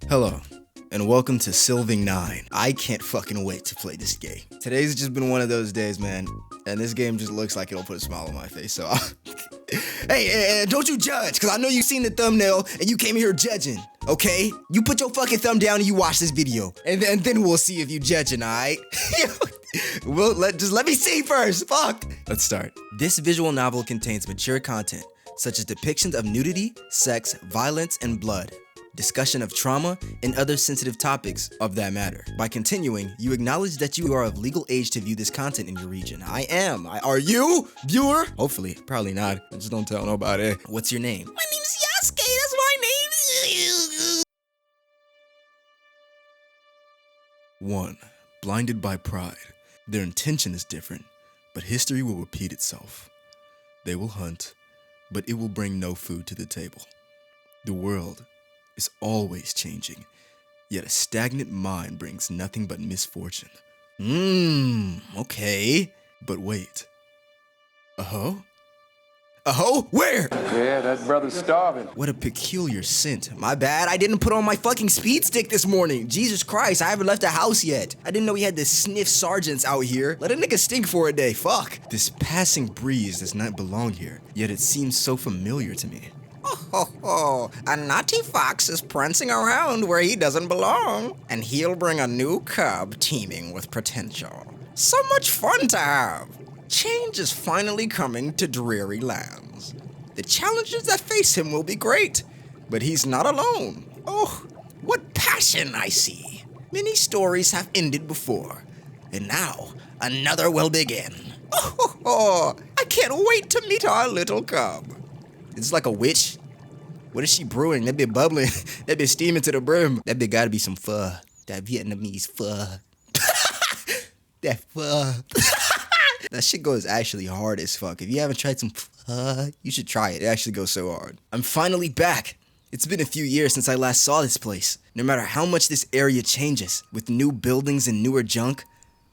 Hello, and welcome to Sylving9. I can't fucking wait to play this game. Today's just been one of those days, man, and this game just looks like it'll put a smile on my face, so Hey, don't you judge, because I know you've seen the thumbnail and you came here judging, okay? You put your fucking thumb down and you watch this video, and then we'll see if you judging, alright? Well, let me see first, fuck! Let's start. This visual novel contains mature content, such as depictions of nudity, sex, violence, and blood, discussion of trauma, and other sensitive topics of that matter. By continuing, you acknowledge that you are of legal age to view this content in your region. I am. Are you, viewer? Hopefully. Probably not. Just don't tell nobody. What's your name? My name's Yasuke. That's my name. 1. Blinded by pride. Their intention is different, but history will repeat itself. They will hunt, but it will bring no food to the table. The world is always changing, yet a stagnant mind brings nothing but misfortune. Okay. But wait. Where? Yeah, that brother's starving. What a peculiar scent. My bad, I didn't put on my fucking speed stick this morning. Jesus Christ, I haven't left the house yet. I didn't know we had the sniff sergeants out here. Let a nigga stink for a day, fuck. This passing breeze does not belong here, yet it seems so familiar to me. A naughty fox is prancing around where he doesn't belong, and he'll bring a new cub teeming with potential. So much fun to have. Change is finally coming to dreary lands. The challenges that face him will be great, but he's not alone. Oh, what passion I see. Many stories have ended before, and now another will begin. I can't wait to meet our little cub. It's like a witch. What is she brewing? That bit bubbling. That bit steaming to the brim. That bit gotta be some pho. That Vietnamese pho. That pho. That shit goes actually hard as fuck. If you haven't tried some pho, you should try it. It actually goes so hard. I'm finally back. It's been a few years since I last saw this place. No matter how much this area changes, with new buildings and newer junk,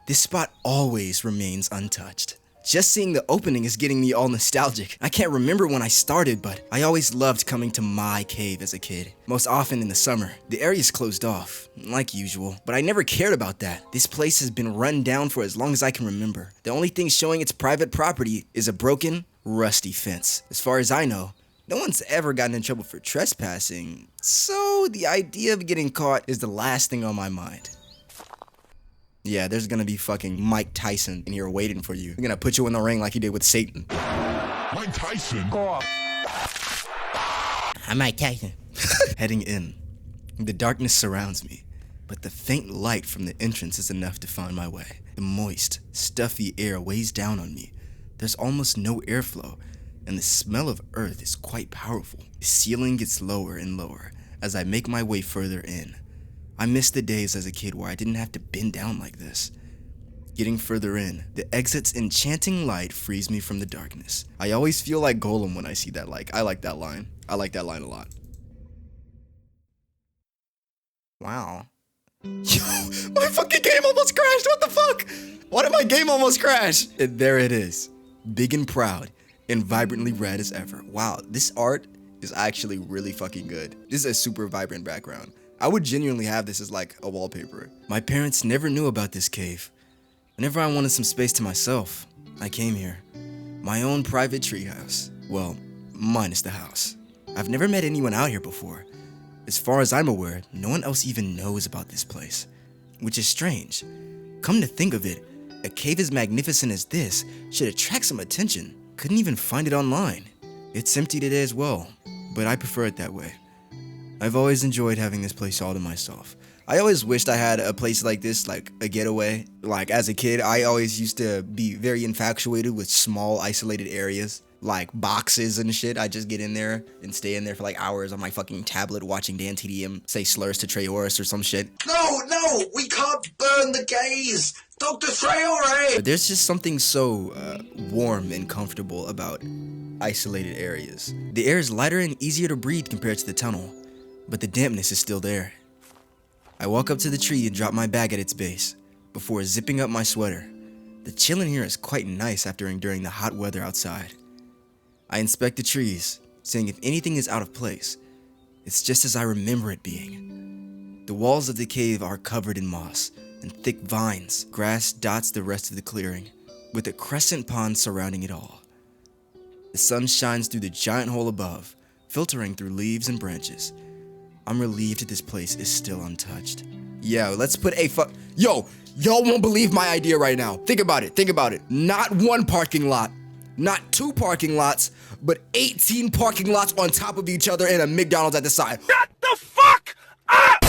this spot always remains untouched. Just seeing the opening is getting me all nostalgic. I can't remember when I started, but I always loved coming to my cave as a kid. Most often in the summer. The area's closed off, like usual, but I never cared about that. This place has been run down for as long as I can remember. The only thing showing its private property is a broken, rusty fence. As far as I know, no one's ever gotten in trouble for trespassing, so the idea of getting caught is the last thing on my mind. Yeah, there's gonna be fucking Mike Tyson in here waiting for you. We're gonna put you in the ring like he did with Satan. Mike Tyson. I'm Mike Tyson. Heading in. The darkness surrounds me, but the faint light from the entrance is enough to find my way. The moist, stuffy air weighs down on me. There's almost no airflow, and the smell of earth is quite powerful. The ceiling gets lower and lower as I make my way further in. I miss the days as a kid where I didn't have to bend down like this. Getting further in, the exit's enchanting light frees me from the darkness. I always feel like Golem when I see that light. I like that line. I like that line a lot. Wow. Yo, my fucking game almost crashed. What the fuck? Why did my game almost crash? And there it is. Big and proud and vibrantly red as ever. Wow, this art is actually really fucking good. This is a super vibrant background. I would genuinely have this as like a wallpaper. My parents never knew about this cave. Whenever I wanted some space to myself, I came here. My own private treehouse. Well, minus the house. I've never met anyone out here before. As far as I'm aware, no one else even knows about this place. Which is strange. Come to think of it, a cave as magnificent as this should attract some attention. Couldn't even find it online. It's empty today as well, but I prefer it that way. I've always enjoyed having this place all to myself. I always wished I had a place like this, like a getaway. Like as a kid, I always used to be very infatuated with small isolated areas, like boxes and shit. I just get in there and stay in there for like hours on my fucking tablet watching Dan TDM say slurs to Treoris or some shit. No, we can't burn the gays! Dr. Treore! But there's just something so warm and comfortable about isolated areas. The air is lighter and easier to breathe compared to the tunnel, but the dampness is still there. I walk up to the tree and drop my bag at its base, before zipping up my sweater. The chill in here is quite nice after enduring the hot weather outside. I inspect the trees, seeing if anything is out of place. It's just as I remember it being. The walls of the cave are covered in moss and thick vines. Grass dots the rest of the clearing, with a crescent pond surrounding it all. The sun shines through the giant hole above, filtering through leaves and branches. I'm relieved this place is still untouched. Yo, let's put a Yo, y'all won't believe my idea right now. Think about it. Not one parking lot, not two parking lots, but 18 parking lots on top of each other and a McDonald's at the side. Shut the fuck up!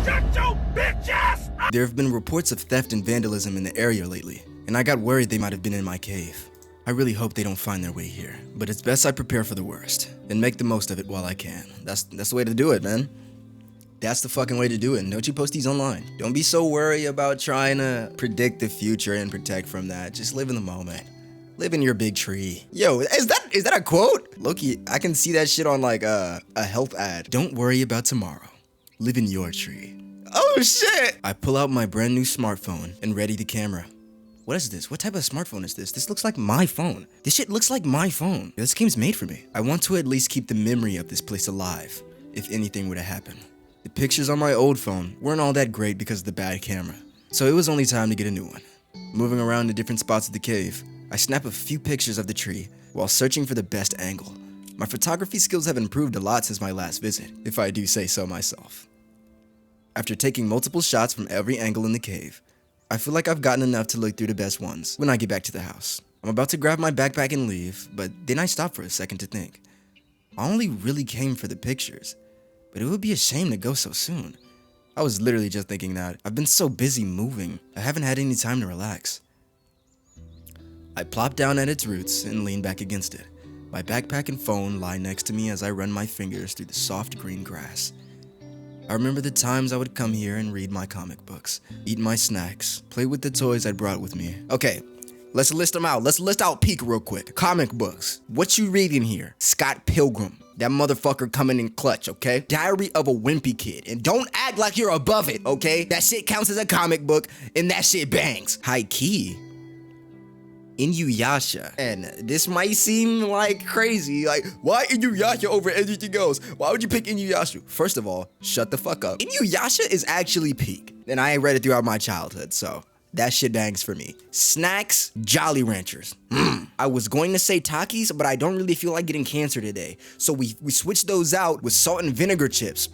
Shut your bitch ass up! There have been reports of theft and vandalism in the area lately, and I got worried they might have been in my cave. I really hope they don't find their way here, but it's best I prepare for the worst and make the most of it while I can. That's the way to do it, man. That's the fucking way to do it. And don't you post these online. Don't be so worried about trying to predict the future and protect from that. Just live in the moment. Live in your big tree. Yo, is that a quote? Loki, I can see that shit on like a health ad. Don't worry about tomorrow. Live in your tree. Oh shit! I pull out my brand new smartphone and ready the camera. What is this? What type of smartphone is this? This looks like my phone. This shit looks like my phone. This game's made for me. I want to at least keep the memory of this place alive, if anything were to happen. The pictures on my old phone weren't all that great because of the bad camera, so it was only time to get a new one. Moving around to different spots of the cave, I snap a few pictures of the tree while searching for the best angle. My photography skills have improved a lot since my last visit, if I do say so myself. After taking multiple shots from every angle in the cave, I feel like I've gotten enough to look through the best ones when I get back to the house. I'm about to grab my backpack and leave, but then I stop for a second to think. I only really came for the pictures, but it would be a shame to go so soon. I was literally just thinking that. I've been so busy moving, I haven't had any time to relax. I plop down at its roots and lean back against it. My backpack and phone lie next to me as I run my fingers through the soft green grass. I remember the times I would come here and read my comic books, eat my snacks, play with the toys I brought with me. Okay, let's list them out. Let's list out Peak real quick. Comic books. What you reading here? Scott Pilgrim. That motherfucker coming in clutch, okay? Diary of a Wimpy Kid. And don't act like you're above it, okay? That shit counts as a comic book, and that shit bangs. High key. Inuyasha. And this might seem like crazy, like, why Inuyasha over anything else? Why would you pick Inuyasha? First of all, shut the fuck up. Inuyasha is actually peak, and I ain't read it throughout my childhood, so that shit bangs for me. Snacks, Jolly Ranchers. I was going to say Takis, but I don't really feel like getting cancer today, so we switched those out with salt and vinegar chips.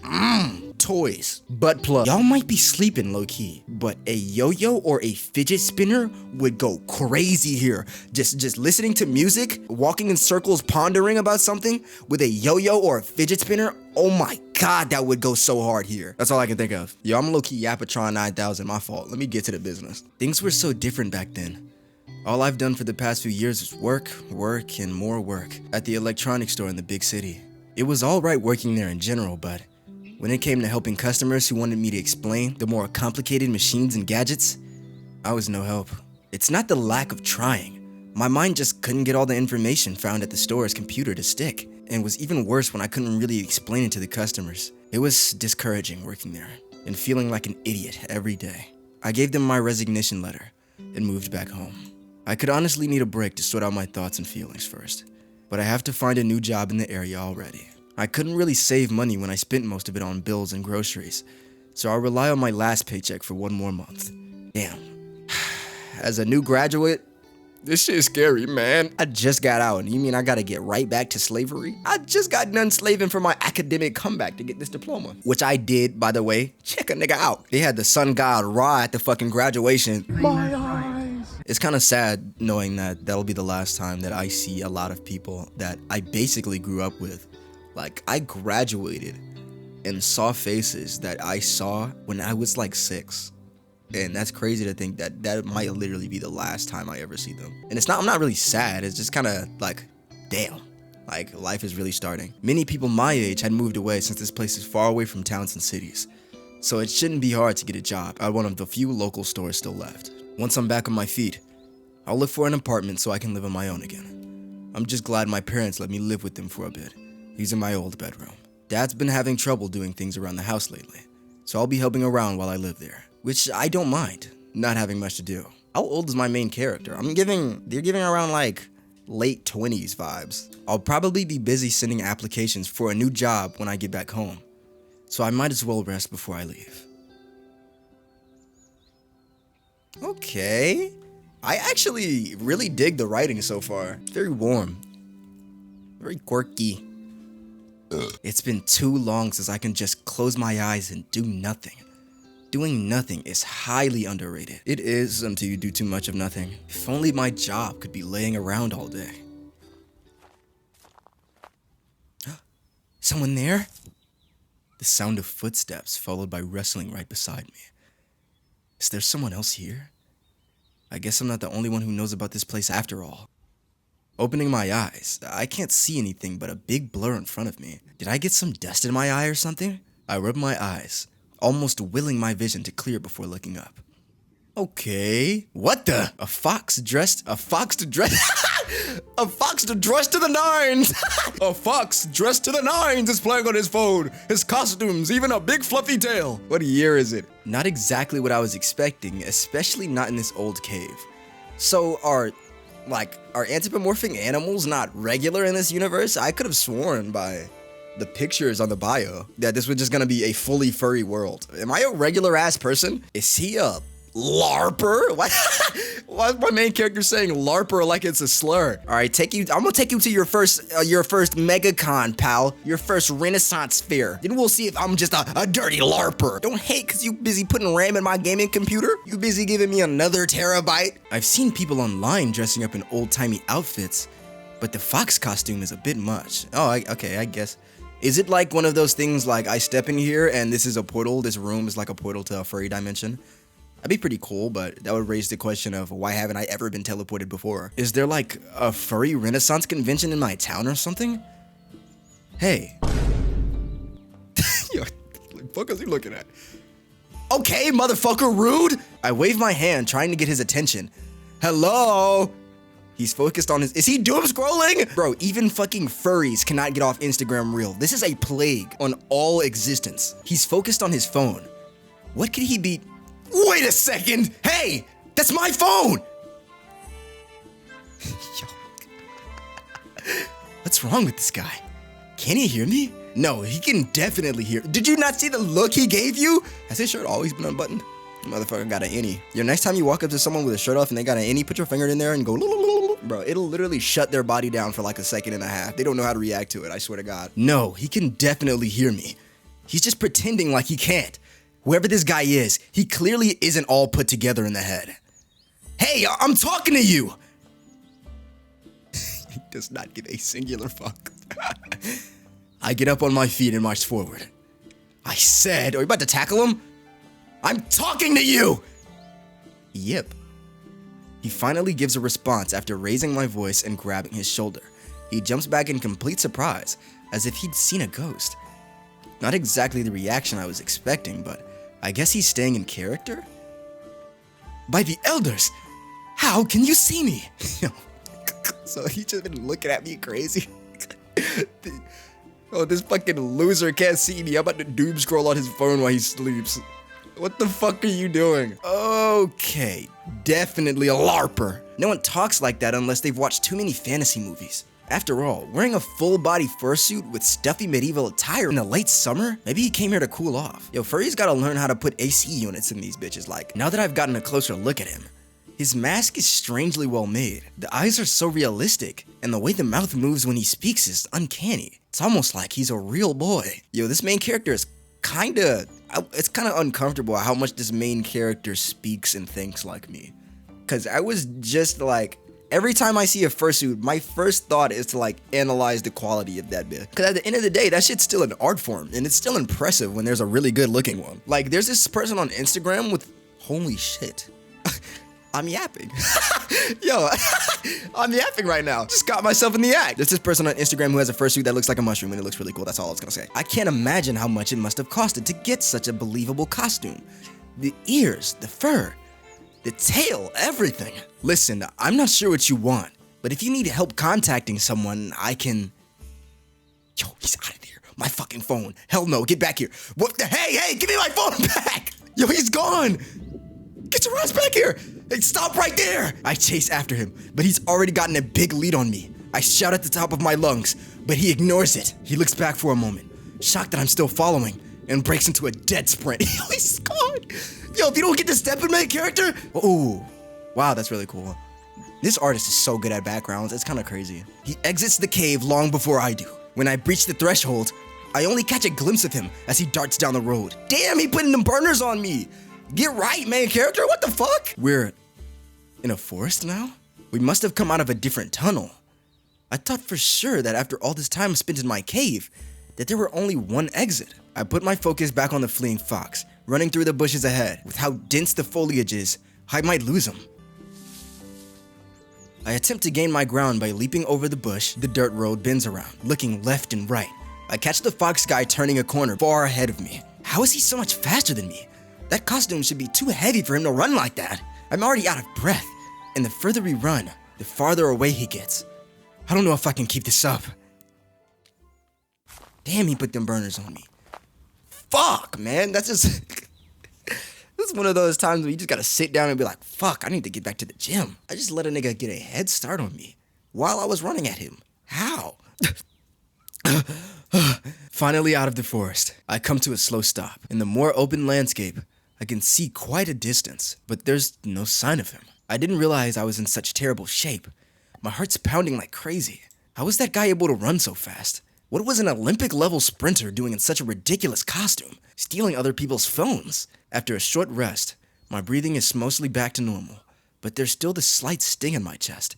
Toys, butt plug. Y'all might be sleeping low-key, but a yo-yo or a fidget spinner would go crazy here. Just listening to music, walking in circles, pondering about something with a yo-yo or a fidget spinner. Oh my god, that would go so hard here. That's all I can think of. Yo, I'm low-key Yapatron 9000, my fault. Let me get to the business. Things were so different back then. All I've done for the past few years is work, and more work at the electronics store in the big city. It was alright working there in general, but when it came to helping customers who wanted me to explain the more complicated machines and gadgets, I was no help. It's not the lack of trying. My mind just couldn't get all the information found at the store's computer to stick, and was even worse when I couldn't really explain it to the customers. It was discouraging working there, and feeling like an idiot every day. I gave them my resignation letter, and moved back home. I could honestly need a break to sort out my thoughts and feelings first, but I have to find a new job in the area already. I couldn't really save money when I spent most of it on bills and groceries, so I'll rely on my last paycheck for one more month. Damn. As a new graduate, this shit is scary, man. I just got out, and you mean I gotta get right back to slavery? I just got done slaving for my academic comeback to get this diploma. Which I did, by the way. Check a nigga out. They had the sun god Ra at the fucking graduation. My eyes. It's kind of sad knowing that that'll be the last time that I see a lot of people that I basically grew up with. Like, I graduated and saw faces that I saw when I was like 6. And that's crazy to think that that might literally be the last time I ever see them. And I'm not really sad, it's just kind of like, damn, like life is really starting. Many people my age had moved away since this place is far away from towns and cities. So it shouldn't be hard to get a job at one of the few local stores still left. Once I'm back on my feet, I'll look for an apartment so I can live on my own again. I'm just glad my parents let me live with them for a bit, using my old bedroom. Dad's been having trouble doing things around the house lately, so I'll be helping around while I live there, which I don't mind, not having much to do. How old is my main character? They're giving around like late 20s vibes. I'll probably be busy sending applications for a new job when I get back home, so I might as well rest before I leave. Okay. I actually really dig the writing so far. Very warm. Very quirky. It's been too long since I can just close my eyes and do nothing. Doing nothing is highly underrated. It is until you do too much of nothing. If only my job could be laying around all day. Someone there? The sound of footsteps followed by wrestling right beside me. Is there someone else here? I guess I'm not the only one who knows about this place after all. Opening my eyes, I can't see anything but a big blur in front of me. Did I get some dust in my eye or something? I rub my eyes, almost willing my vision to clear before looking up. Okay. What the? A fox to dress to the nines. A fox dressed to the nines is playing on his phone. His costumes, even a big fluffy tail. What year is it? Not exactly what I was expecting, especially not in this old cave. So are anthropomorphic animals not regular in this universe? I could have sworn by the pictures on the bio that this was just gonna be a fully furry world. Am I a regular ass person? Is he a LARPer? Why is my main character saying LARPer like it's a slur? All right, I'm gonna take you to your first MegaCon, pal. Your first Renaissance fair. Then we'll see if I'm just a dirty LARPer. Don't hate cause you busy putting RAM in my gaming computer. You busy giving me another terabyte. I've seen people online dressing up in old-timey outfits, but the fox costume is a bit much. Oh, okay, I guess. Is it like one of those things like I step in here and this is a portal, this room is like a portal to a furry dimension? That'd be pretty cool, but that would raise the question of why haven't I ever been teleported before? Is there like a furry Renaissance convention in my town or something? Hey. Yo, what the fuck is he looking at? Okay, motherfucker, rude! I wave my hand trying to get his attention. Hello? He's focused on his— is he doom scrolling? Bro, even fucking furries cannot get off Instagram Reel. This is a plague on all existence. He's focused on his phone. What could he be— wait a second! Hey! That's my phone! Yo. What's wrong with this guy? Can he hear me? No, he can definitely hear— did you not see the look he gave you? Has his shirt always been unbuttoned? Motherfucker got an innie. Yo, next time you walk up to someone with a shirt off and they got an innie, put your finger in there and go— bro, it'll literally shut their body down for like a second and a half. They don't know how to react to it, I swear to God. No, he can definitely hear me. He's just pretending like he can't. Whoever this guy is, he clearly isn't all put together in the head. Hey, I'm talking to you! He does not give a singular fuck. I get up on my feet and march forward. I said— are you about to tackle him? I'm talking to you! Yep. He finally gives a response after raising my voice and grabbing his shoulder. He jumps back in complete surprise, as if he'd seen a ghost. Not exactly the reaction I was expecting, but I guess he's staying in character? By the elders! How can you see me? So he just been looking at me crazy? Oh, this fucking loser can't see me. I'm about to doom scroll on his phone while he sleeps. What the fuck are you doing? Okay, definitely a LARPer. No one talks like that unless they've watched too many fantasy movies. After all, wearing a full-body fursuit with stuffy medieval attire in the late summer? Maybe he came here to cool off. Yo, furries gotta learn how to put AC units in these bitches. Like, now that I've gotten a closer look at him, his mask is strangely well made. The eyes are so realistic, and the way the mouth moves when he speaks is uncanny. It's almost like he's a real boy. Yo, this main character is it's kinda uncomfortable how much this main character speaks and thinks like me. Cause I was just like, every time I see a fursuit, my first thought is to like analyze the quality of that bit. Cause at the end of the day, that shit's still an art form, and it's still impressive when there's a really good looking one. Like there's this person on Instagram with— holy shit. I'm yapping. Yo, I'm yapping right now. Just got myself in the act. There's this person on Instagram who has a fursuit that looks like a mushroom and it looks really cool. That's all I was gonna say. I can't imagine how much it must have costed to get such a believable costume. The ears, the fur, the tail, everything. Listen, I'm not sure what you want, but if you need help contacting someone, I can— yo, he's out of here. My fucking phone. Hell no, get back here. What the— hey, give me my phone back. Yo, he's gone. Get your ass back here. Hey, stop right there. I chase after him, but he's already gotten a big lead on me. I shout at the top of my lungs, but he ignores it. He looks back for a moment, shocked that I'm still following. and breaks into a dead sprint. He's gone. Yo, if you don't get to step in main character. Oh, wow, that's really cool. This artist is so good at backgrounds, it's kind of crazy. He exits the cave long before I do. When I breach the threshold, I only catch a glimpse of him as he darts down the road. Damn, he putting them burners on me. Get right, main character, what the fuck? We're in a forest now? We must have come out of a different tunnel. I thought for sure that after all this time spent in my cave, that there were only one exit. I put my focus back on the fleeing fox, running through the bushes ahead. With how dense the foliage is, I might lose him. I attempt to gain my ground by leaping over the bush. The dirt road bends around, looking left and right. I catch the fox guy turning a corner far ahead of me. How is he so much faster than me? That costume should be too heavy for him to run like that. I'm already out of breath, and the further we run, the farther away he gets. I don't know if I can keep this up. Damn, he put them burners on me. Fuck, man, that's just... This is one of those times where you just gotta sit down and be like, fuck, I need to get back to the gym. I just let a nigga get a head start on me while I was running at him. How? Finally out of the forest, I come to a slow stop. In the more open landscape, I can see quite a distance, but there's no sign of him. I didn't realize I was in such terrible shape. My heart's pounding like crazy. How was that guy able to run so fast? What was an Olympic-level sprinter doing in such a ridiculous costume? Stealing other people's phones? After a short rest, my breathing is mostly back to normal, but there's still this slight sting in my chest.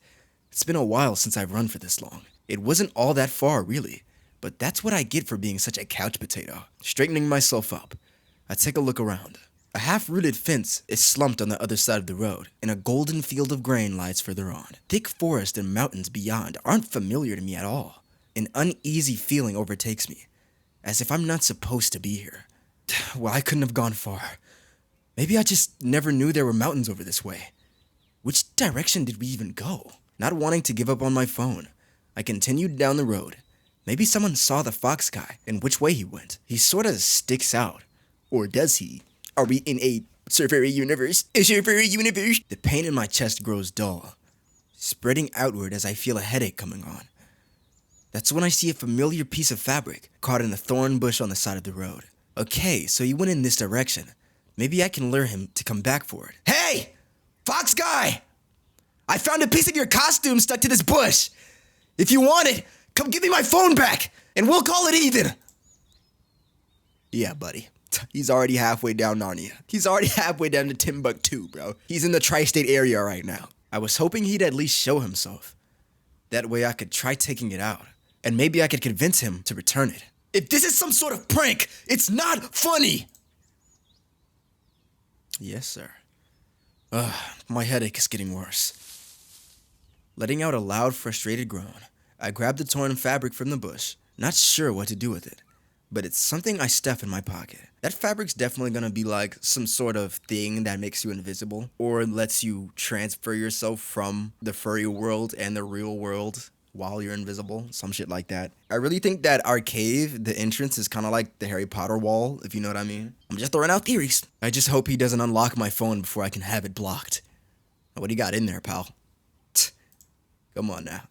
It's been a while since I've run for this long. It wasn't all that far, really, but that's what I get for being such a couch potato. Straightening myself up, I take a look around. A half-rooted fence is slumped on the other side of the road, and a golden field of grain lies further on. Thick forest and mountains beyond aren't familiar to me at all. An uneasy feeling overtakes me, as if I'm not supposed to be here. Well, I couldn't have gone far. Maybe I just never knew there were mountains over this way. Which direction did we even go? Not wanting to give up on my phone, I continued down the road. Maybe someone saw the fox guy and which way he went. He sort of sticks out. Or does he? Are we in a furry universe? A furry universe? The pain in my chest grows dull, spreading outward as I feel a headache coming on. That's when I see a familiar piece of fabric caught in a thorn bush on the side of the road. Okay, so he went in this direction. Maybe I can lure him to come back for it. Hey! Fox guy! I found a piece of your costume stuck to this bush. If you want it, come give me my phone back, and we'll call it even. Yeah, buddy. He's already halfway down Narnia. He's already halfway down to Timbuktu, bro. He's in the tri-state area right now. I was hoping he'd at least show himself. That way I could try taking it out, and maybe I could convince him to return it. If this is some sort of prank, it's not funny! Yes, sir. My headache is getting worse. Letting out a loud, frustrated groan, I grab the torn fabric from the bush, not sure what to do with it. But it's something I stuff in my pocket. That fabric's definitely gonna be like some sort of thing that makes you invisible, or lets you transfer yourself from the furry world and the real world while you're invisible, some shit like that. I really think that our cave, the entrance, is kind of like the Harry Potter wall, if you know what I mean. I'm just throwing out theories. I just hope he doesn't unlock my phone before I can have it blocked. What do you got in there, pal? Come on now.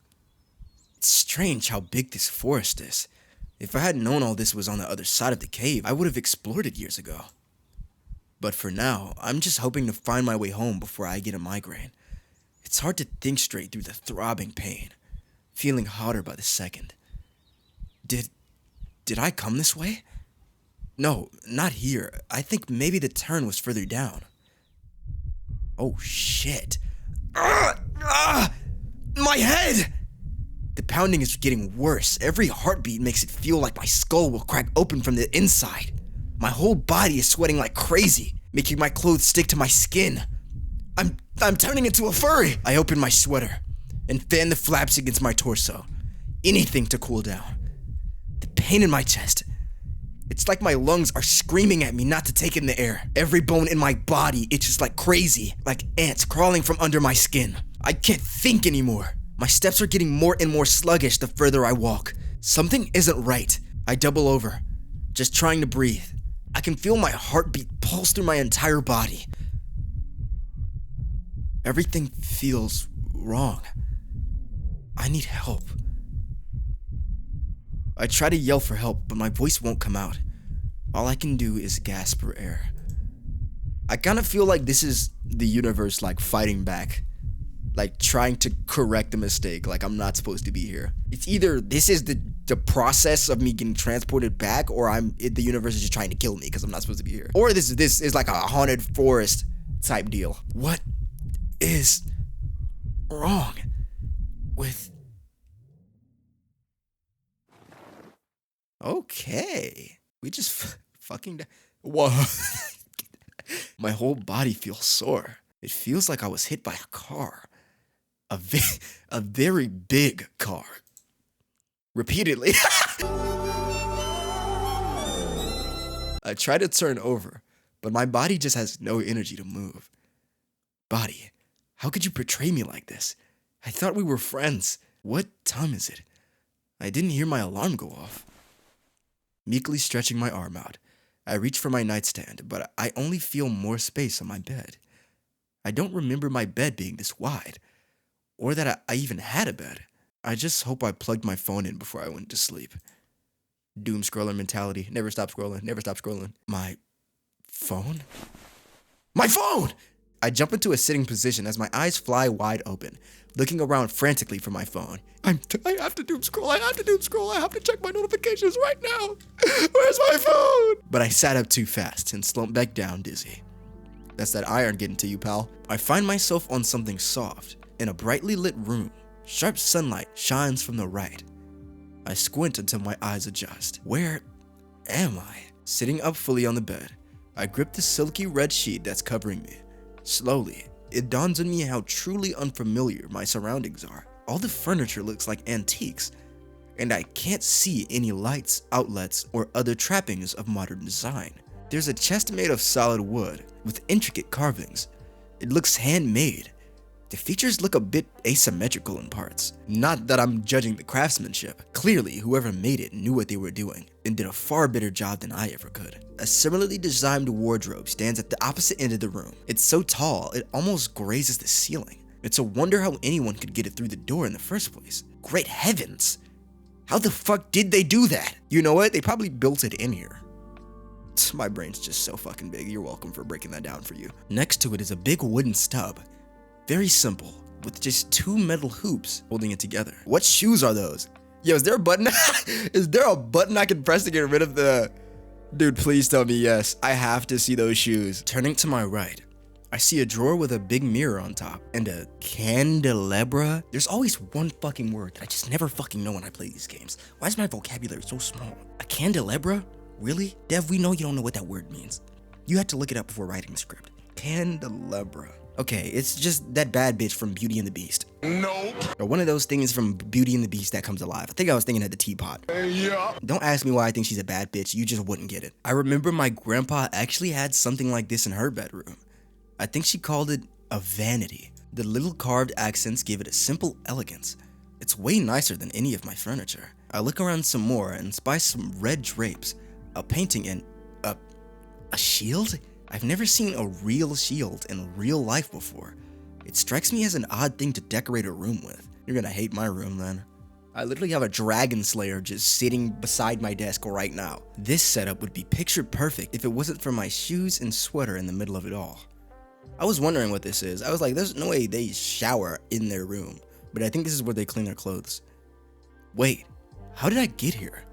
It's strange how big this forest is. If I had known all this was on the other side of the cave, I would have explored it years ago. But for now, I'm just hoping to find my way home before I get a migraine. It's hard to think straight through the throbbing pain, feeling hotter by the second. Did I come this way? No, not here. I think maybe the turn was further down. Oh shit. My head! The pounding is getting worse. Every heartbeat makes it feel like my skull will crack open from the inside. My whole body is sweating like crazy, making my clothes stick to my skin. I'm turning into a furry. I open my sweater and fan the flaps against my torso. Anything to cool down. The pain in my chest. It's like my lungs are screaming at me not to take in the air. Every bone in my body itches like crazy, like ants crawling from under my skin. I can't think anymore. My steps are getting more and more sluggish the further I walk. Something isn't right. I double over, just trying to breathe. I can feel my heartbeat pulse through my entire body. Everything feels wrong. I need help. I try to yell for help, but my voice won't come out. All I can do is gasp for air. I kind of feel like this is the universe like fighting back. Like trying to correct a mistake, like I'm not supposed to be here. It's either this is the process of me getting transported back, or the universe is just trying to kill me because I'm not supposed to be here. Or this is like a haunted forest type deal. What is wrong with... Okay. We just fucking... Whoa. My whole body feels sore. It feels like I was hit by a car. A very big car. Repeatedly. I try to turn over, but my body just has no energy to move. Body, how could you betray me like this? I thought we were friends. What time is it? I didn't hear my alarm go off. Meekly stretching my arm out, I reach for my nightstand, but I only feel more space on my bed. I don't remember my bed being this wide, or that I even had a bed. I just hope I plugged my phone in before I went to sleep. Doom scroller mentality. Never stop scrolling. Never stop scrolling. My phone? My phone! I jump into a sitting position as my eyes fly wide open, looking around frantically for my phone. I have to doom scroll. I have to doom scroll. I have to check my notifications right now. Where's my phone? But I sat up too fast and slumped back down dizzy. That's that iron getting to you, pal. I find myself on something soft in a brightly lit room. Sharp sunlight shines from the right. I squint until my eyes adjust. Where am I? Sitting up fully on the bed, I grip the silky red sheet that's covering me. Slowly, it dawns on me how truly unfamiliar my surroundings are. All the furniture looks like antiques, and I can't see any lights, outlets, or other trappings of modern design. There's a chest made of solid wood with intricate carvings. It looks handmade. The features look a bit asymmetrical in parts. Not that I'm judging the craftsmanship. Clearly, whoever made it knew what they were doing and did a far better job than I ever could. A similarly designed wardrobe stands at the opposite end of the room. It's so tall, it almost grazes the ceiling. It's a wonder how anyone could get it through the door in the first place. Great heavens! How the fuck did they do that? You know what? They probably built it in here. My brain's just so fucking big. You're welcome for breaking that down for you. Next to it is a big wooden stub. Very simple, with just two metal hoops holding it together. What shoes are those? Yo, is there a button? Is there a button I can press to get rid of the... Dude, please tell me yes. I have to see those shoes. Turning to my right, I see a drawer with a big mirror on top and a candelabra. There's always one fucking word that I just never fucking know when I play these games. Why is my vocabulary so small? A candelabra? Really? Dev, we know you don't know what that word means. You had to look it up before writing the script. Candelabra. Okay, it's just that bad bitch from Beauty and the Beast. Nope. Or one of those things from Beauty and the Beast that comes alive. I think I was thinking of the teapot. Yeah. Don't ask me why I think she's a bad bitch, you just wouldn't get it. I remember my grandpa actually had something like this in her bedroom. I think she called it a vanity. The little carved accents give it a simple elegance. It's way nicer than any of my furniture. I look around some more and spy some red drapes, a painting, and a shield? I've never seen a real shield in real life before. It strikes me as an odd thing to decorate a room with. You're gonna hate my room then. I literally have a dragon slayer just sitting beside my desk right now. This setup would be picture perfect if it wasn't for my shoes and sweater in the middle of it all. I was wondering what this is. I was like, there's no way they shower in their room, but I think this is where they clean their clothes. Wait, how did I get here?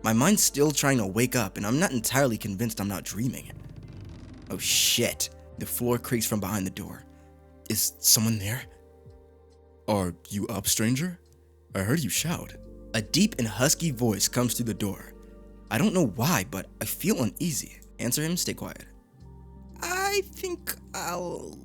My mind's still trying to wake up and I'm not entirely convinced I'm not dreaming. Oh shit, the floor creaks from behind the door. Is someone there? Are you up, stranger? I heard you shout. A deep and husky voice comes through the door. I don't know why, but I feel uneasy. Answer him, stay quiet. I think I'll...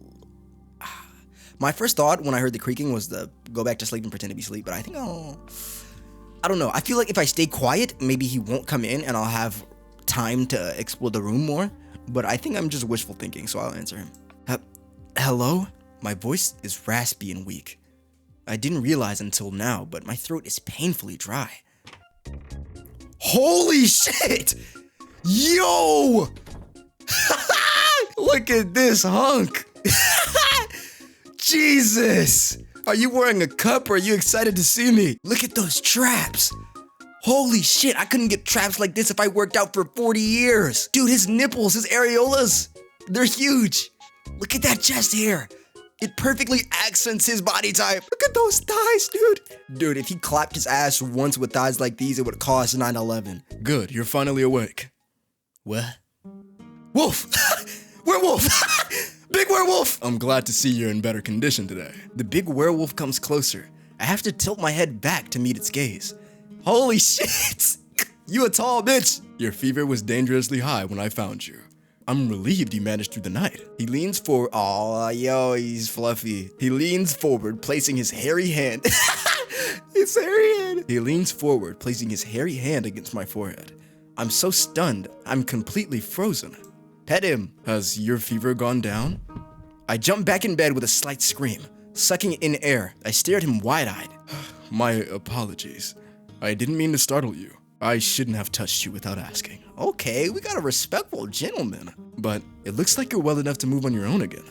My first thought when I heard the creaking was to go back to sleep and pretend to be asleep, but I think I don't know. I feel like if I stay quiet, maybe he won't come in and I'll have time to explore the room more. But I think I'm just wishful thinking, so I'll answer him. Hello? My voice is raspy and weak. I didn't realize until now, but my throat is painfully dry. Holy shit! Yo! Look at this hunk! Jesus! Are you wearing a cup or are you excited to see me? Look at those traps! Holy shit, I couldn't get traps like this if I worked out for 40 years. Dude, his nipples, his areolas, they're huge. Look at that chest hair. It perfectly accents his body type. Look at those thighs, dude. Dude, if he clapped his ass once with thighs like these, it would cost 911. Good, you're finally awake. What? Wolf! Werewolf! Big werewolf! I'm glad to see you're in better condition today. The big werewolf comes closer. I have to tilt my head back to meet its gaze. Holy shit! You a tall bitch! Your fever was dangerously high when I found you. I'm relieved you managed through the night. He leans forward. Aw, yo, he's fluffy. He leans forward, placing his hairy hand. His hairy hand. He leans forward, placing his hairy hand against my forehead. I'm so stunned, I'm completely frozen. Pet him. Has your fever gone down? I jump back in bed with a slight scream. Sucking in air, I stare at him wide-eyed. My apologies. I didn't mean to startle you. I shouldn't have touched you without asking. Okay, we got a respectful gentleman. But it looks like you're well enough to move on your own again.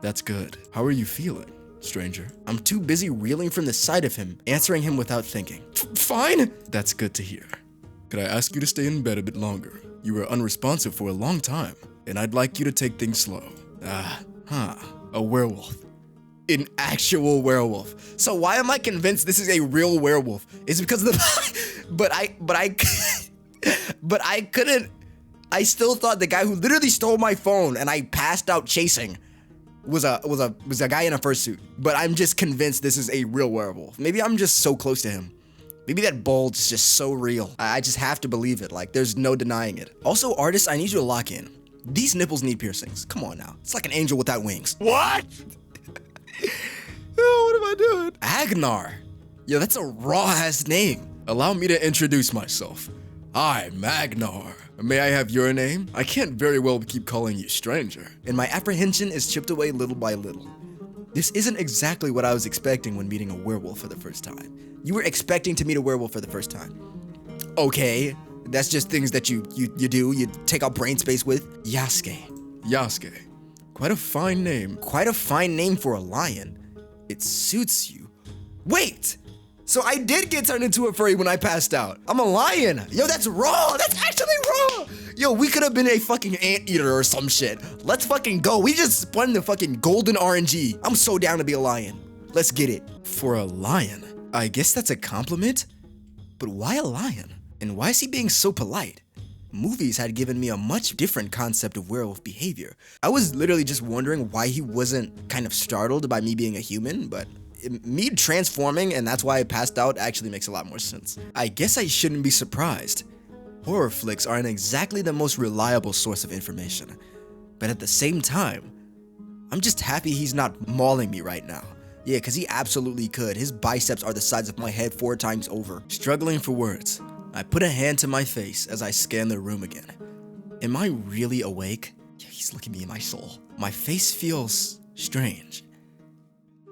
That's good. How are you feeling, stranger? I'm too busy reeling from the sight of him, answering him without thinking. Fine! That's good to hear. Could I ask you to stay in bed a bit longer? You were unresponsive for a long time, and I'd like you to take things slow. A werewolf. An actual werewolf. So why am I convinced this is a real werewolf? It's because of the but I couldn't. I still thought the guy who literally stole my phone and I passed out chasing was a guy in a fursuit. But I'm just convinced this is a real werewolf. Maybe I'm just so close to him. Maybe that bulge is just so real. I just have to believe it. Like, there's no denying it. Also, artists, I need you to lock in. These nipples need piercings. Come on now. It's like an angel without wings. What? Oh, what am I doing? Agnar. Yo, that's a raw-ass name. Allow me to introduce myself. I'm Agnar. May I have your name? I can't very well keep calling you stranger. And my apprehension is chipped away little by little. This isn't exactly what I was expecting when meeting a werewolf for the first time. You were expecting to meet a werewolf for the first time. Okay, that's just things that you do. You take out brain space with. Yasuke. Yasuke. Quite a fine name. Quite a fine name for a lion. It suits you. Wait! So I did get turned into a furry when I passed out. I'm a lion. Yo, that's raw. That's actually raw. Yo, we could have been a fucking anteater or some shit. Let's fucking go. We just spun the fucking golden RNG. I'm so down to be a lion. Let's get it. For a lion? I guess that's a compliment. But why a lion? And why is he being so polite? Movies had given me a much different concept of werewolf behavior. I was literally just wondering why he wasn't kind of startled by me being a human, but me transforming and that's why I passed out actually makes a lot more sense. I guess I shouldn't be surprised. Horror flicks aren't exactly the most reliable source of information, but at the same time, I'm just happy he's not mauling me right now. Yeah, because he absolutely could. His biceps are the size of my head 4 times over. Struggling for words, I put a hand to my face as I scan the room again. Am I really awake? Yeah, he's looking me in my soul. My face feels strange.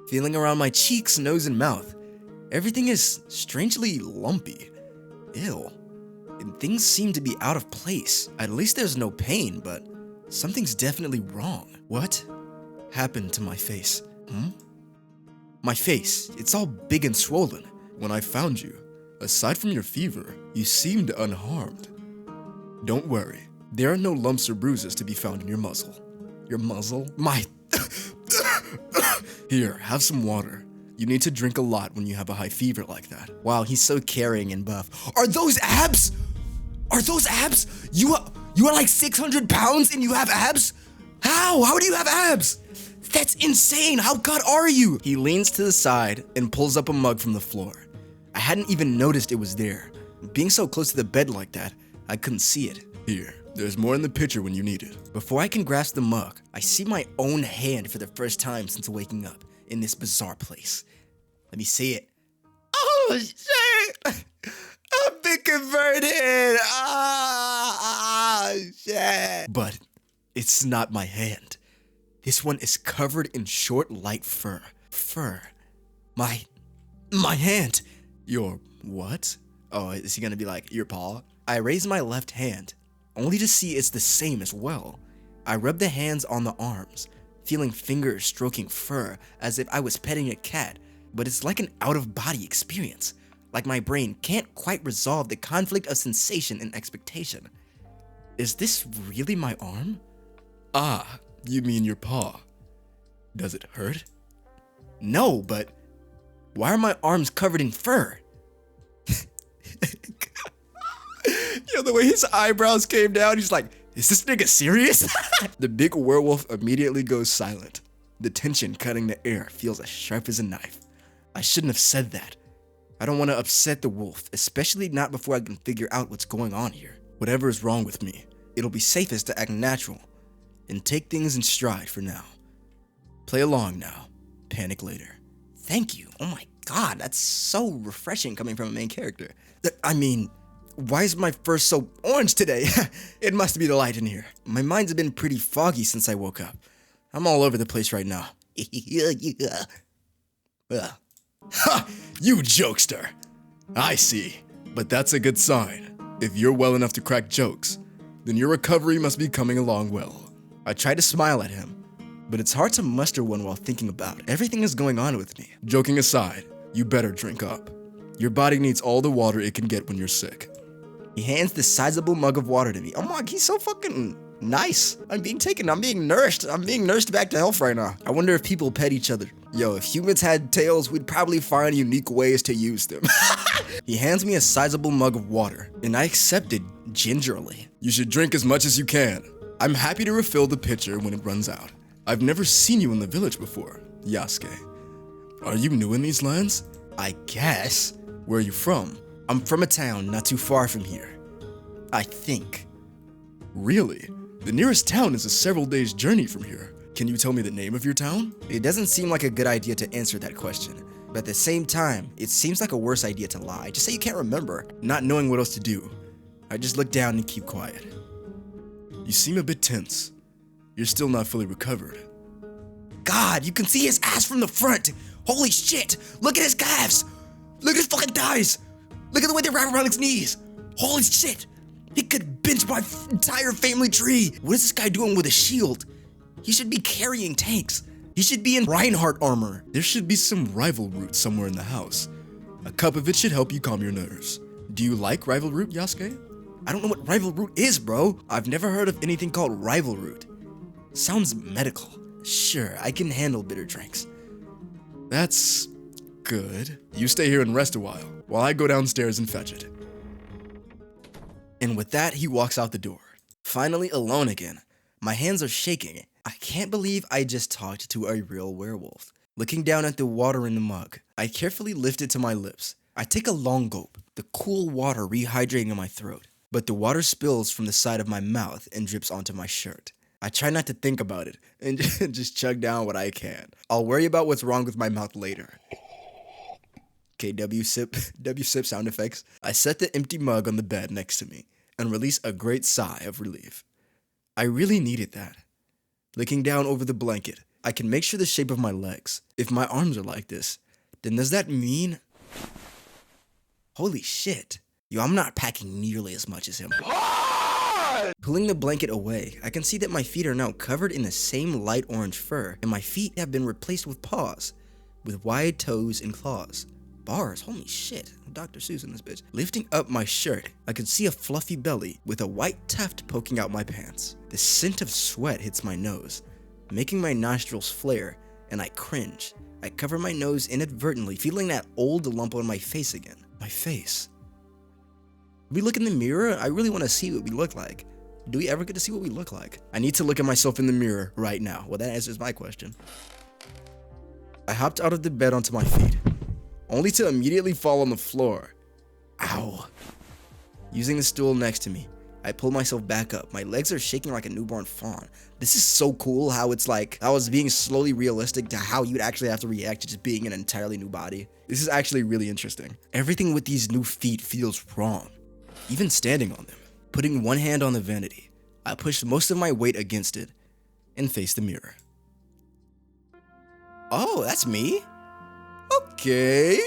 Feeling around my cheeks, nose, and mouth. Everything is strangely lumpy. Ew. And things seem to be out of place. At least there's no pain, but something's definitely wrong. What happened to my face? My face, it's all big and swollen. When I found you, aside from your fever, you seemed unharmed. Don't worry, there are no lumps or bruises to be found in your muzzle. Your muzzle? My... Here, have some water. You need to drink a lot when you have a high fever like that. Wow, he's so caring and buff. Are those abs? Are those abs? You are like 600 pounds and you have abs? How? How do you have abs? That's insane. How good are you? He leans to the side and pulls up a mug from the floor. I hadn't even noticed it was there. Being so close to the bed like that, I couldn't see it. Here, there's more in the pitcher when you need it. Before I can grasp the mug, I see my own hand for the first time since waking up in this bizarre place. Let me see it. Oh shit! I've been converted! Shit! But it's not my hand. This one is covered in short, light fur. Fur. My hand. Your what? Oh, is he gonna be like, your paw? I raise my left hand, only to see it's the same as well. I rub the hands on the arms, feeling fingers stroking fur as if I was petting a cat, but it's like an out-of-body experience. like my brain can't quite resolve the conflict of sensation and expectation. Is this really my arm? Ah, you mean your paw. Does it hurt? No, but why are my arms covered in fur? Yo, the way his eyebrows came down, he's like, is this nigga serious? The big werewolf immediately goes silent. The tension cutting the air feels as sharp as a knife. I shouldn't have said that. I don't want to upset the wolf, especially not before I can figure out what's going on here. Whatever is wrong with me, it'll be safest to act natural and take things in stride for now. Play along now, panic later. Thank you. Oh my god, that's so refreshing coming from a main character. I mean, why is my fur so orange today? It must be the light in here. My mind's been pretty foggy since I woke up. I'm all over the place right now. Ha! You jokester! I see. But that's a good sign. If you're well enough to crack jokes, then your recovery must be coming along well. I try to smile at him, but it's hard to muster one while thinking about everything that's going on with me. Joking aside, you better drink up. Your body needs all the water it can get when you're sick. He hands this sizable mug of water to me. Oh my, he's so fucking nice. I'm being nourished. I'm being nursed back to health right now. I wonder if people pet each other. Yo, if humans had tails, we'd probably find unique ways to use them. He hands me a sizable mug of water, and I accept it gingerly. You should drink as much as you can. I'm happy to refill the pitcher when it runs out. I've never seen you in the village before, Yasuke. Are you new in these lands? I guess. Where are you from? I'm from a town not too far from here. I think. Really? The nearest town is a several days journey from here. Can you tell me the name of your town? It doesn't seem like a good idea to answer that question, but at the same time, it seems like a worse idea to lie. Just say you can't remember. Not knowing what else to do, I just look down and keep quiet. You seem a bit tense. You're still not fully recovered. God, you can see his ass from the front. Holy shit, look at his calves. Look at his fucking thighs. Look at the way they wrap around his knees. Holy shit, he could bench my entire family tree. What is this guy doing with a shield? He should be carrying tanks. He should be in Reinhardt armor. There should be some rival root somewhere in the house. A cup of it should help you calm your nerves. Do you like rival root, Yasuke? I don't know what rival root is, bro. I've never heard of anything called rival root. Sounds medical. Sure, I can handle bitter drinks. That's good. You stay here and rest a while I go downstairs and fetch it. And with that, he walks out the door. Finally alone again. My hands are shaking. I can't believe I just talked to a real werewolf. Looking down at the water in the mug, I carefully lift it to my lips. I take a long gulp, the cool water rehydrating in my throat, but the water spills from the side of my mouth and drips onto my shirt. I try not to think about it and just chug down what I can. I'll worry about what's wrong with my mouth later. Okay, W sip sound effects. I set the empty mug on the bed next to me and release a great sigh of relief. I really needed that. Looking down over the blanket, I can make sure the shape of my legs. If my arms are like this, then does that mean... Holy shit. Yo, I'm not packing nearly as much as him. Pulling the blanket away, I can see that my feet are now covered in the same light orange fur, and my feet have been replaced with paws, with wide toes and claws. Bars, holy shit, Dr. Seuss in this bitch. Lifting up my shirt, I could see a fluffy belly with a white tuft poking out my pants. The scent of sweat hits my nose, making my nostrils flare, and I cringe. I cover my nose inadvertently, feeling that old lump on my face again. My face. We look in the mirror, I really want to see what we look like. Do we ever get to see what we look like? I need to look at myself in the mirror right now. Well, that answers my question. I hopped out of the bed onto my feet, only to immediately fall on the floor. Ow. Using the stool next to me, I pull myself back up. My legs are shaking like a newborn fawn. This is so cool how it's like I was being slowly realistic to how you'd actually have to react to just being an entirely new body. This is actually really interesting. Everything with these new feet feels wrong. Even standing on them. Putting one hand on the vanity, I pushed most of my weight against it and faced the mirror. Oh, that's me? Okay.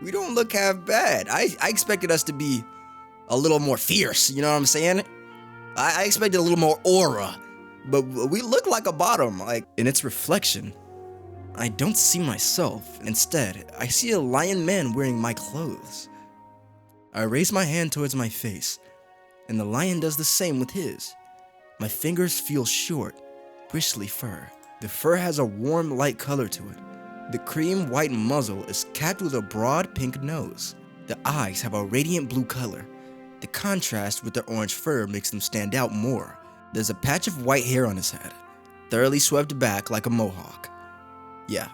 We don't look half bad. I expected us to be a little more fierce, you know what I'm saying? I expected a little more aura, but we look like a bottom. Like, in its reflection, I don't see myself. Instead, I see a lion man wearing my clothes. I raise my hand towards my face, and the lion does the same with his. My fingers feel short, bristly fur. The fur has a warm, light color to it. The cream white muzzle is capped with a broad pink nose. The eyes have a radiant blue color. The contrast with the orange fur makes them stand out more. There's a patch of white hair on his head, thoroughly swept back like a mohawk. Yeah,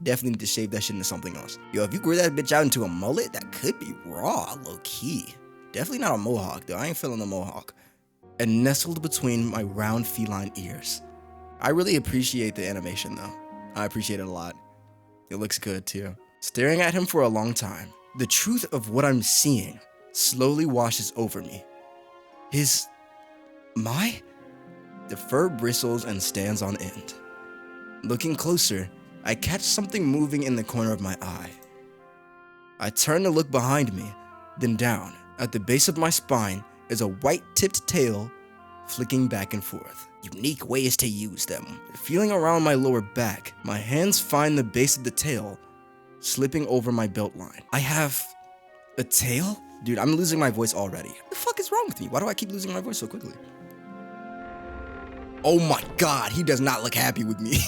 definitely need to shave that shit into something else. Yo, if you grew that bitch out into a mullet, that could be raw, low key. Definitely not a mohawk though, I ain't feeling the mohawk. And nestled between my round feline ears. I really appreciate the animation though. I appreciate it a lot. It looks good too. Staring at him for a long time, the truth of what I'm seeing slowly washes over me. The fur bristles and stands on end. Looking closer, I catch something moving in the corner of my eye. I turn to look behind me, then down. At the base of my spine is a white-tipped tail flicking back and forth. Unique ways to use them. Feeling around my lower back, my hands find the base of the tail, slipping over my belt line. I have a tail? Dude, I'm losing my voice already. What the fuck is wrong with me? Why do I keep losing my voice so quickly? Oh my god, he does not look happy with me.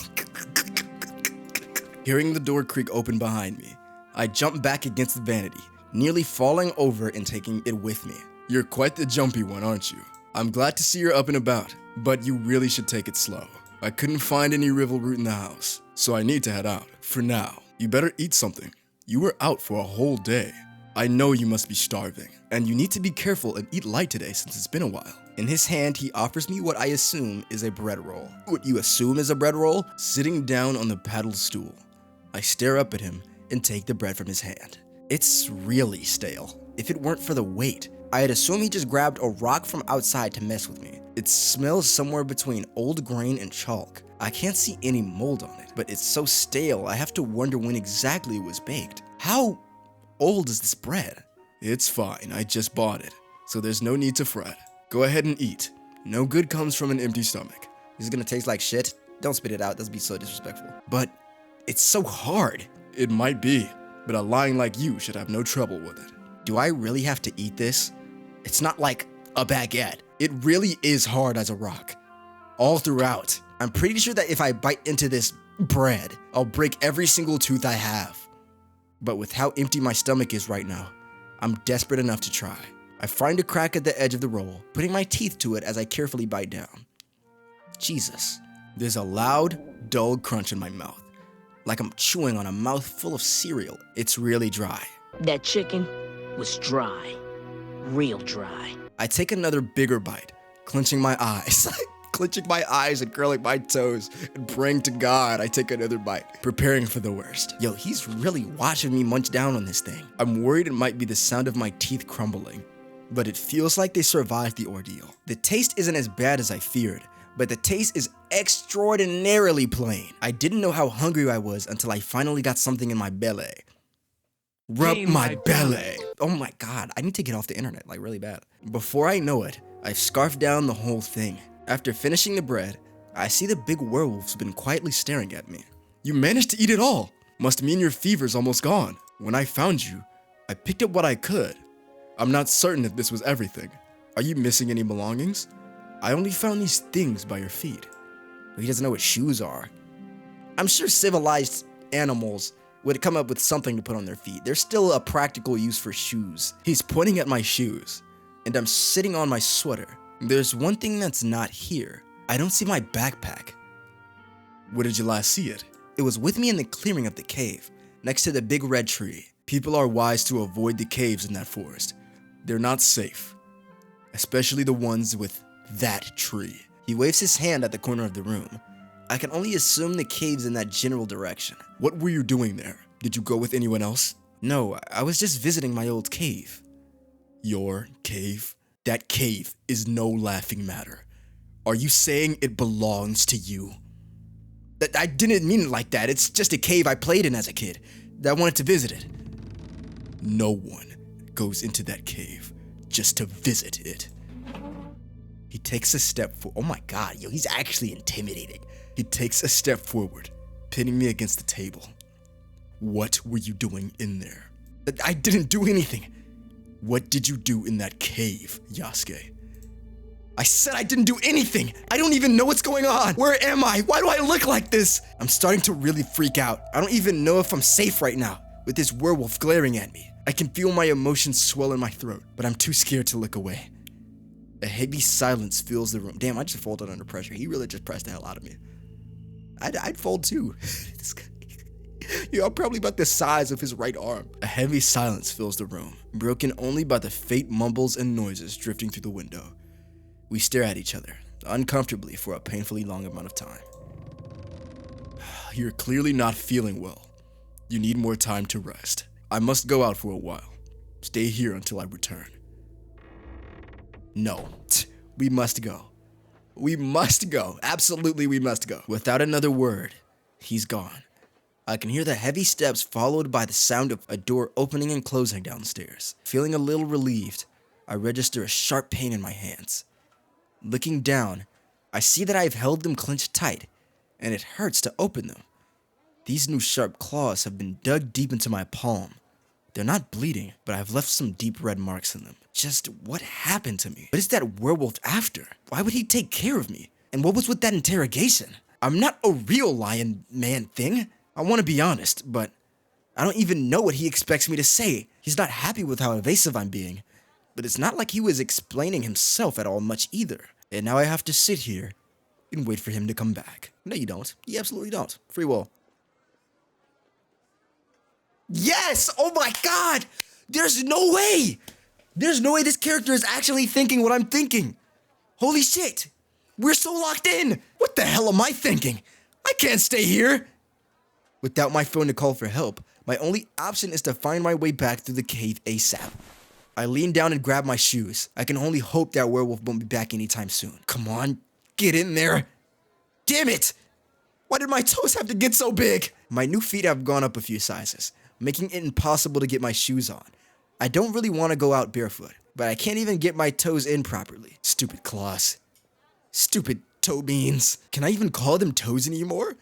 Hearing the door creak open behind me, I jump back against the vanity, nearly falling over and taking it with me. You're quite the jumpy one, aren't you? I'm glad to see you're up and about, but you really should take it slow. I couldn't find any rivel root in the house, so I need to head out. For now, you better eat something. You were out for a whole day. I know you must be starving, and you need to be careful and eat light today since it's been a while. In his hand, he offers me what I assume is a bread roll. What you assume is a bread roll? Sitting down on the paddled stool, I stare up at him and take the bread from his hand. It's really stale. If it weren't for the weight, I'd assume he just grabbed a rock from outside to mess with me. It smells somewhere between old grain and chalk. I can't see any mold on it, but it's so stale I have to wonder when exactly it was baked. How old is this bread? It's fine, I just bought it, so there's no need to fret. Go ahead and eat. No good comes from an empty stomach. This is gonna taste like shit? Don't spit it out, that'd be so disrespectful. But it's so hard. It might be, but a lion like you should have no trouble with it. Do I really have to eat this? It's not like a baguette. It really is hard as a rock. All throughout. I'm pretty sure that if I bite into this bread, I'll break every single tooth I have. But with how empty my stomach is right now, I'm desperate enough to try. I find a crack at the edge of the roll, putting my teeth to it as I carefully bite down. Jesus. There's a loud, dull crunch in my mouth, like I'm chewing on a mouthful of cereal. It's really dry. That chicken was dry. Real dry. I take another bigger bite, clenching my eyes. Clenching my eyes and curling my toes and praying to God I take another bite, preparing for the worst. Yo, he's really watching me munch down on this thing. I'm worried it might be the sound of my teeth crumbling, but it feels like they survived the ordeal. The taste isn't as bad as I feared, but the taste is extraordinarily plain. I didn't know how hungry I was until I finally got something in my belly. Rub my belly. Oh my god, I need to get off the internet, like really bad. Before I know it, I've scarfed down the whole thing. After finishing the bread, I see the big werewolf's been quietly staring at me. You managed to eat it all. Must mean your fever's almost gone. When I found you, I picked up what I could. I'm not certain if this was everything. Are you missing any belongings? I only found these things by your feet. He doesn't know what shoes are. I'm sure civilized animals would come up with something to put on their feet. There's still a practical use for shoes. He's pointing at my shoes, and I'm sitting on my sweater. There's one thing that's not here. I don't see my backpack. Where did you last see it? It was with me in the clearing of the cave, next to the big red tree. People are wise to avoid the caves in that forest. They're not safe, especially the ones with that tree. He waves his hand at the corner of the room. I can only assume the cave's in that general direction. What were you doing there? Did you go with anyone else? No, I was just visiting my old cave. Your cave? That cave is no laughing matter. Are you saying it belongs to you? I didn't mean it like that. It's just a cave I played in as a kid. I wanted to visit it. No one goes into that cave just to visit it. He takes a step forward. Oh my god, yo, he's actually intimidating. He takes a step forward, pinning me against the table. What were you doing in there? I didn't do anything. What did you do in that cave, Yasuke? I said I didn't do anything. I don't even know what's going on. Where am I? Why do I look like this? I'm starting to really freak out. I don't even know if I'm safe right now with this werewolf glaring at me. I can feel my emotions swell in my throat, but I'm too scared to look away. A heavy silence fills the room. Damn, I just folded under pressure. He really just pressed the hell out of me. I'd fold too. This guy. I'm probably about the size of his right arm. A heavy silence fills the room, broken only by the faint mumbles and noises drifting through the window. We stare at each other, uncomfortably for a painfully long amount of time. You're clearly not feeling well. You need more time to rest. I must go out for a while. Stay here until I return. No, we must go. We must go. Absolutely, we must go. Without another word, he's gone. I can hear the heavy steps followed by the sound of a door opening and closing downstairs. Feeling a little relieved, I register a sharp pain in my hands. Looking down, I see that I've held them clenched tight, and it hurts to open them. These new sharp claws have been dug deep into my palm. They're not bleeding, but I've left some deep red marks in them. Just what happened to me? What is that werewolf after? Why would he take care of me? And what was with that interrogation? I'm not a real lion man thing. I want to be honest, but I don't even know what he expects me to say. He's not happy with how evasive I'm being, but it's not like he was explaining himself at all much either. And now I have to sit here and wait for him to come back. No, you don't. You absolutely don't. Free will. Yes! Oh my god! There's no way! There's no way this character is actually thinking what I'm thinking. Holy shit! We're so locked in! What the hell am I thinking? I can't stay here! Without my phone to call for help, my only option is to find my way back through the cave ASAP. I lean down and grab my shoes. I can only hope that werewolf won't be back anytime soon. Come on, get in there. Damn it! Why did my toes have to get so big? My new feet have gone up a few sizes, making it impossible to get my shoes on. I don't really want to go out barefoot, but I can't even get my toes in properly. Stupid claws. Stupid toe beans. Can I even call them toes anymore?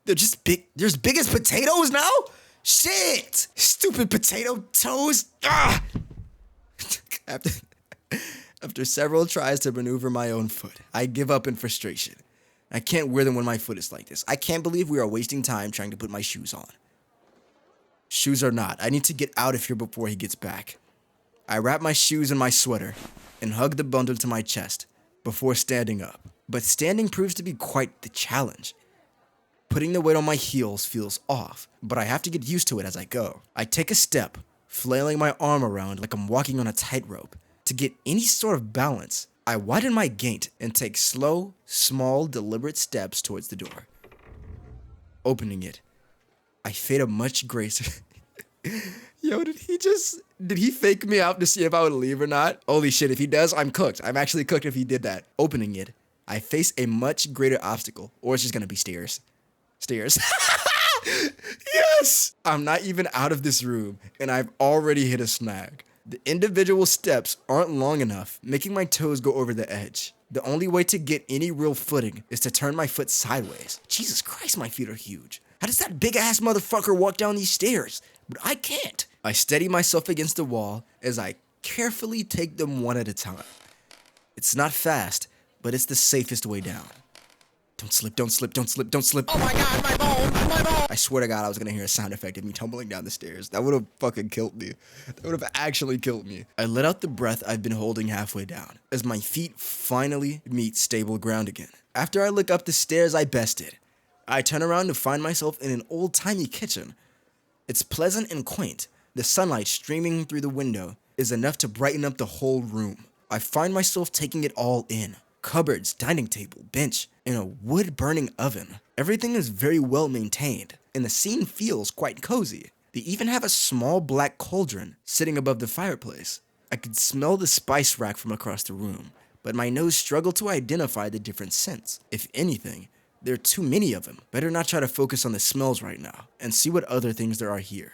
They're just big. They're as big as potatoes now? Shit! Stupid potato toes. Ah! After several tries to maneuver my own foot, I give up in frustration. I can't wear them when my foot is like this. I can't believe we are wasting time trying to put my shoes on. Shoes or not, I need to get out of here before he gets back. I wrap my shoes in my sweater and hug the bundle to my chest before standing up. But standing proves to be quite the challenge. Putting the weight on my heels feels off, but I have to get used to it as I go. I take a step, flailing my arm around like I'm walking on a tightrope. To get any sort of balance, I widen my gait and take slow, small, deliberate steps towards the door. Opening it, I fade a much grace. Yo, did he fake me out to see if I would leave or not? Holy shit, if he does, I'm cooked. I'm actually cooked if he did that. Opening it, I face a much greater obstacle, or it's just gonna be stairs. Stairs. Yes! I'm not even out of this room, and I've already hit a snag. The individual steps aren't long enough, making my toes go over the edge. The only way to get any real footing is to turn my foot sideways. Jesus Christ, my feet are huge. How does that big-ass motherfucker walk down these stairs? But I can't. I steady myself against the wall as I carefully take them one at a time. It's not fast, but it's the safest way down. Don't slip, don't slip, don't slip, don't slip. Oh my god, my bone, my bone! I swear to god I was gonna hear a sound effect of me tumbling down the stairs. That would have fucking killed me. That would have actually killed me. I let out the breath I've been holding halfway down, as my feet finally meet stable ground again. After I look up the stairs I bested, I turn around to find myself in an old-timey kitchen. It's pleasant and quaint. The sunlight streaming through the window is enough to brighten up the whole room. I find myself taking it all in. Cupboards, dining table, bench, and a wood-burning oven. Everything is very well maintained, and the scene feels quite cozy. They even have a small black cauldron sitting above the fireplace. I could smell the spice rack from across the room, but my nose struggled to identify the different scents. If anything, there are too many of them. Better not try to focus on the smells right now, and see what other things there are here.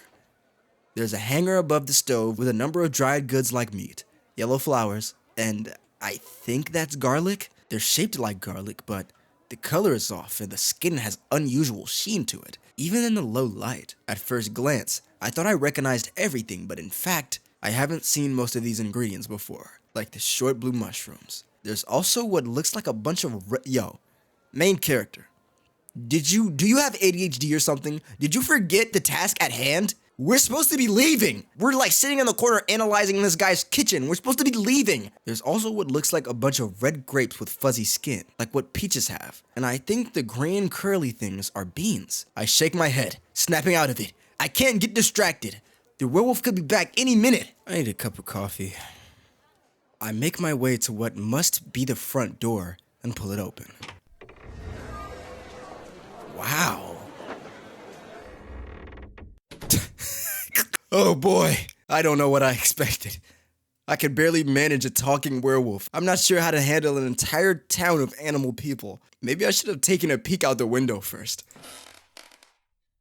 There's a hanger above the stove with a number of dried goods like meat, yellow flowers, and I think that's garlic. They're shaped like garlic, but the color is off and the skin has unusual sheen to it, even in the low light. At first glance, I thought I recognized everything, but in fact, I haven't seen most of these ingredients before, like the short blue mushrooms. There's also what looks like a bunch of main character. Do you have ADHD or something? Did you forget the task at hand? We're supposed to be leaving. We're like sitting in the corner analyzing this guy's kitchen. We're supposed to be leaving. There's also what looks like a bunch of red grapes with fuzzy skin, like what peaches have. And I think the green curly things are beans. I shake my head, snapping out of it. I can't get distracted. The werewolf could be back any minute. I need a cup of coffee. I make my way to what must be the front door and pull it open. Wow. Oh boy, I don't know what I expected. I could barely manage a talking werewolf. I'm not sure how to handle an entire town of animal people. Maybe I should have taken a peek out the window first.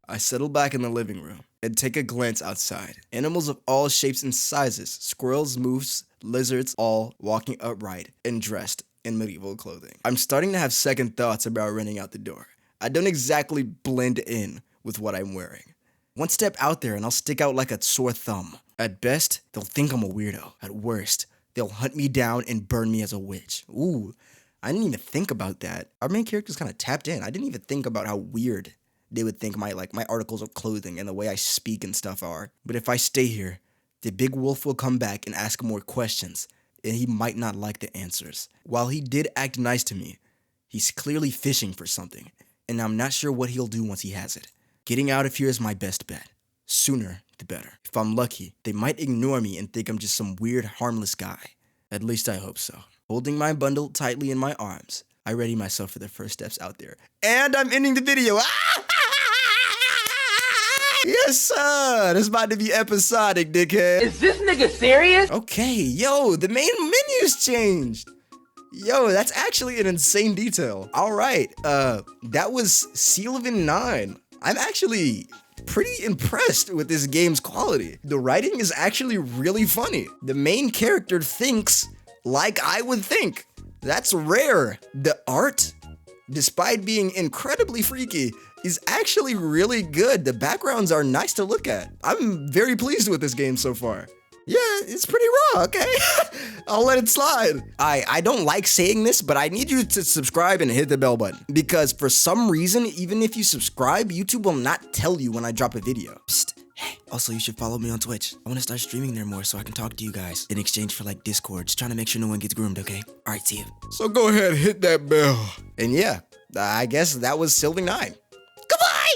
I settle back in the living room and take a glance outside. Animals of all shapes and sizes, squirrels, moose, lizards, all walking upright and dressed in medieval clothing. I'm starting to have second thoughts about running out the door. I don't exactly blend in with what I'm wearing. One step out there and I'll stick out like a sore thumb. At best, they'll think I'm a weirdo. At worst, they'll hunt me down and burn me as a witch. Ooh, I didn't even think about that. Our main character's kind of tapped in. I didn't even think about how weird they would think my articles of clothing and the way I speak and stuff are. But if I stay here, the big wolf will come back and ask more questions, and he might not like the answers. While he did act nice to me, he's clearly fishing for something, and I'm not sure what he'll do once he has it. Getting out of here is my best bet. Sooner, the better. If I'm lucky, they might ignore me and think I'm just some weird, harmless guy. At least I hope so. Holding my bundle tightly in my arms, I ready myself for the first steps out there. And I'm ending the video. Yes, sir. This is about to be episodic, dickhead. Is this nigga serious? Okay, yo, the main menu's changed. Yo, that's actually an insane detail. All right, that was Sylving9. I'm actually pretty impressed with this game's quality. The writing is actually really funny. The main character thinks like I would think. That's rare. The art, despite being incredibly freaky, is actually really good. The backgrounds are nice to look at. I'm very pleased with this game so far. Yeah, it's pretty raw, okay? I'll let it slide. I don't like saying this, but I need you to subscribe and hit the bell button. Because for some reason, even if you subscribe, YouTube will not tell you when I drop a video. Psst. Hey, also you should follow me on Twitch. I want to start streaming there more so I can talk to you guys in exchange for like Discord. Just trying to make sure no one gets groomed, okay? All right, see you. So go ahead, hit that bell. And yeah, I guess that was Sylving9.